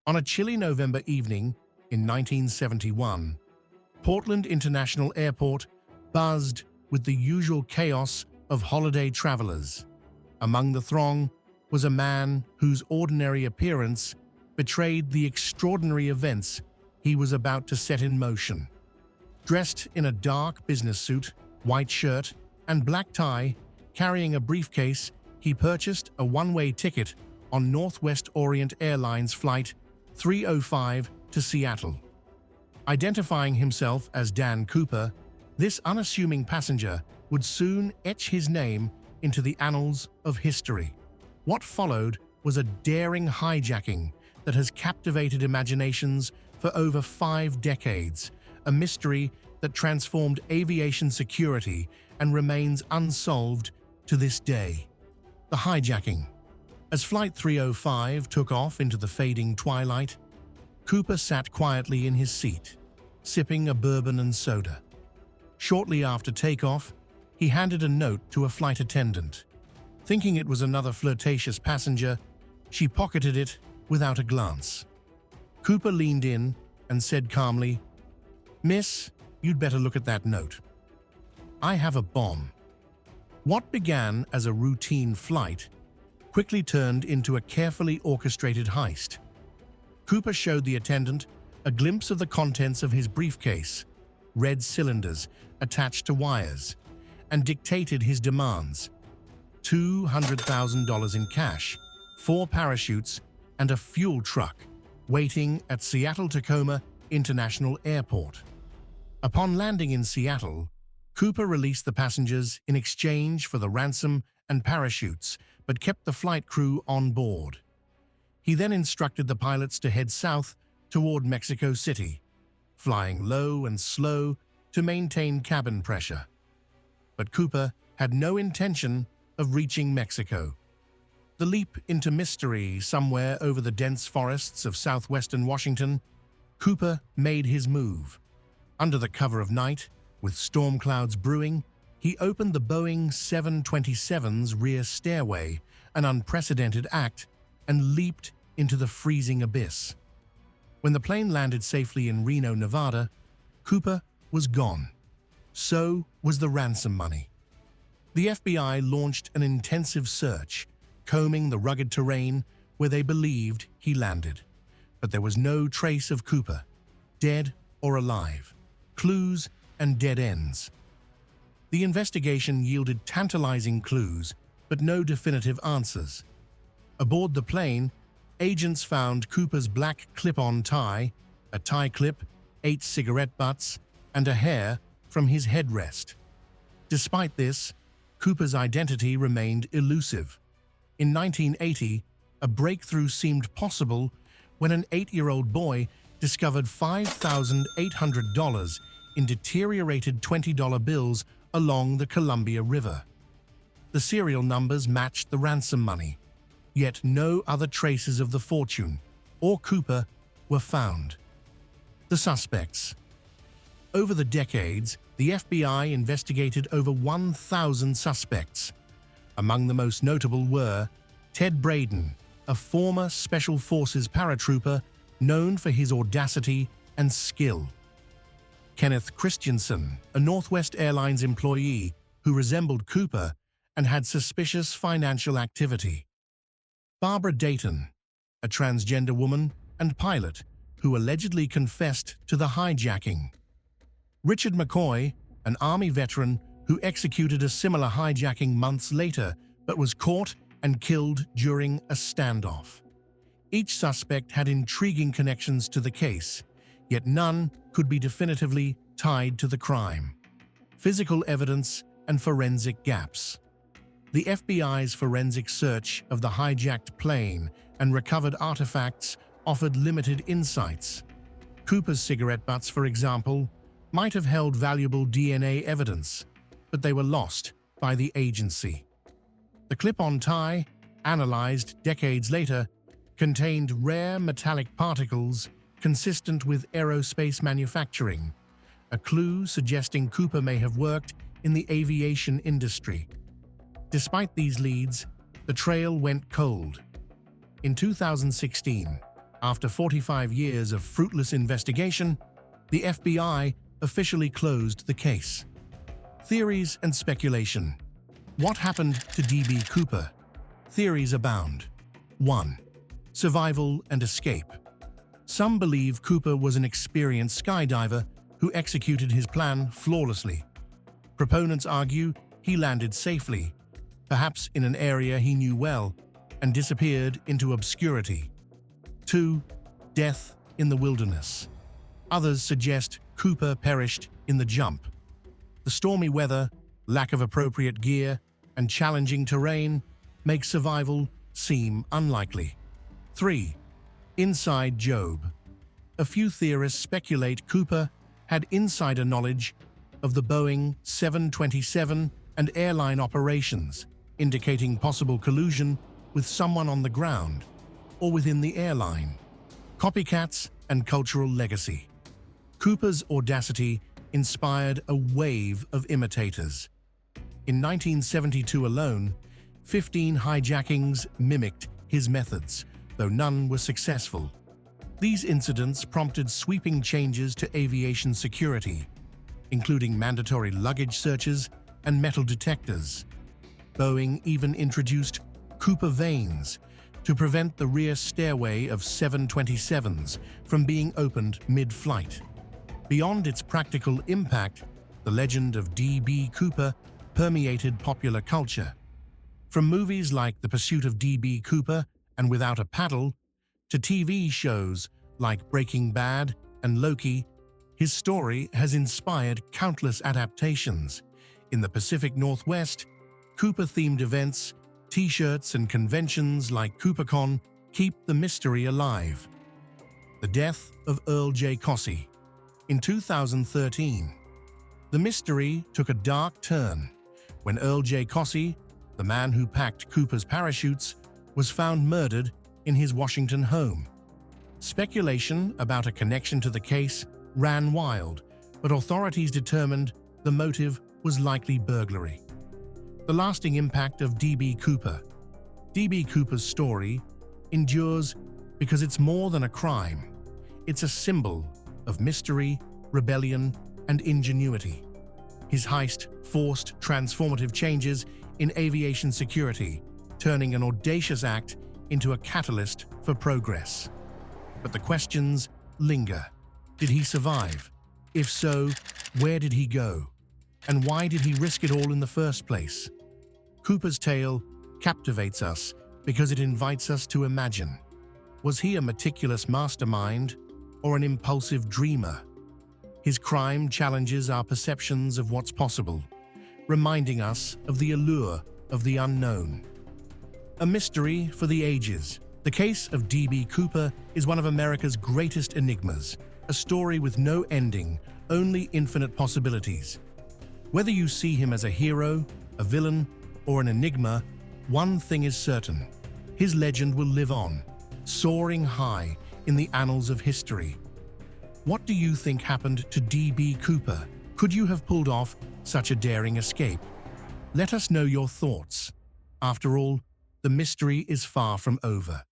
On a chilly November evening in 1971, Portland International Airport buzzed with the usual chaos of holiday travelers. Among the throng was a man whose ordinary appearance betrayed the extraordinary events he was about to set in motion. Dressed in a dark business suit, white shirt, and black tie, carrying a briefcase, he purchased a one-way ticket on Northwest Orient Airlines Flight 305 to Seattle. Identifying himself as Dan Cooper, this unassuming passenger would soon etch his name into the annals of history. What followed was a daring hijacking that has captivated imaginations for over 5 decades, a mystery that transformed aviation security and remains unsolved to this day. The hijacking. As Flight 305 took off into the fading twilight, Cooper sat quietly in his seat, sipping a bourbon and soda. Shortly after takeoff, he handed a note to a flight attendant. Thinking it was another flirtatious passenger, she pocketed it without a glance. Cooper leaned in and said calmly, "Miss, you'd better look at that note. I have a bomb." What began as a routine flight quickly turned into a carefully orchestrated heist. Cooper showed the attendant a glimpse of the contents of his briefcase, red cylinders attached to wires, and dictated his demands: $200,000 in cash, 4 parachutes, and a fuel truck waiting at Seattle-Tacoma International Airport. Upon landing in Seattle, Cooper released the passengers in exchange for the ransom and parachutes, but kept the flight crew on board. He then instructed the pilots to head south toward Mexico City, flying low and slow to maintain cabin pressure. But Cooper had no intention of reaching Mexico. The leap into mystery somewhere over the dense forests of southwestern Washington, Cooper made his move. Under the cover of night, with storm clouds brewing, he opened the Boeing 727's rear stairway, an unprecedented act, and leaped into the freezing abyss. When the plane landed safely in Reno, Nevada, Cooper was gone. So was the ransom money. The FBI launched an intensive search, combing the rugged terrain where they believed he landed. But there was no trace of Cooper, dead or alive. Clues and dead ends. The investigation yielded tantalizing clues, but no definitive answers. Aboard the plane, agents found Cooper's black clip-on tie, a tie clip, 8 cigarette butts, and a hair from his headrest. Despite this, Cooper's identity remained elusive. In 1980, a breakthrough seemed possible when an 8-year-old boy discovered $5,800 in deteriorated $20 bills along the Columbia River. The serial numbers matched the ransom money, yet no other traces of the fortune or Cooper were found. The suspects. Over the decades, the FBI investigated over 1,000 suspects. Among the most notable were Ted Braden, a former Special Forces paratrooper known for his audacity and skill; Kenneth Christensen, a Northwest Airlines employee who resembled Cooper and had suspicious financial activity; Barbara Dayton, a transgender woman and pilot who allegedly confessed to the hijacking; Richard McCoy, an Army veteran who executed a similar hijacking months later but was caught and killed during a standoff. Each suspect had intriguing connections to the case, yet none could be definitively tied to the crime. Physical evidence and forensic gaps. The FBI's forensic search of the hijacked plane and recovered artifacts offered limited insights. Cooper's cigarette butts, for example, might have held valuable DNA evidence, but they were lost by the agency. The clip-on tie, analyzed decades later, contained rare metallic particles consistent with aerospace manufacturing, a clue suggesting Cooper may have worked in the aviation industry. Despite these leads, the trail went cold. In 2016, After 45 years of fruitless investigation, the FBI officially closed the case. Theories and speculation. What happened to D.B. Cooper? Theories abound. 1. Survival and escape. Some believe Cooper was an experienced skydiver who executed his plan flawlessly. Proponents argue he landed safely, perhaps in an area he knew well, and disappeared into obscurity. 2. Death in the wilderness. Others suggest Cooper perished in the jump. The stormy weather, lack of appropriate gear, and challenging terrain make survival seem unlikely. 3. Inside Job. A few theorists speculate Cooper had insider knowledge of the Boeing 727 and airline operations, indicating possible collusion with someone on the ground or within the airline. Copycats and cultural legacy. Cooper's audacity inspired a wave of imitators. In 1972 alone, 15 hijackings mimicked his methods, though none were successful. These incidents prompted sweeping changes to aviation security, including mandatory luggage searches and metal detectors. Boeing even introduced Cooper vanes to prevent the rear stairway of 727s from being opened mid-flight. Beyond its practical impact, the legend of D.B. Cooper permeated popular culture. From movies like The Pursuit of D.B. Cooper and Without a Paddle, to TV shows like Breaking Bad and Loki, his story has inspired countless adaptations. In the Pacific Northwest, Cooper-themed events, T-shirts and conventions like CooperCon keep the mystery alive. The death of Earl J. Cossey. In 2013, the mystery took a dark turn when Earl J. Cossey, the man who packed Cooper's parachutes, was found murdered in his Washington home. Speculation about a connection to the case ran wild, but authorities determined the motive was likely burglary. The lasting impact of D.B. Cooper. D.B. Cooper's story endures because it's more than a crime. It's a symbol of mystery, rebellion, and ingenuity. His heist forced transformative changes in aviation security, turning an audacious act into a catalyst for progress. But the questions linger. Did he survive? If so, where did he go? And why did he risk it all in the first place? Cooper's tale captivates us because it invites us to imagine. Was he a meticulous mastermind or an impulsive dreamer? His crime challenges our perceptions of what's possible, reminding us of the allure of the unknown. A mystery for the ages. The case of D.B. Cooper is one of America's greatest enigmas, a story with no ending, only infinite possibilities. Whether you see him as a hero, a villain, or an enigma, one thing is certain: his legend will live on, soaring high in the annals of history. What do you think happened to D.B. Cooper? Could you have pulled off such a daring escape? Let us know your thoughts. After all, the mystery is far from over.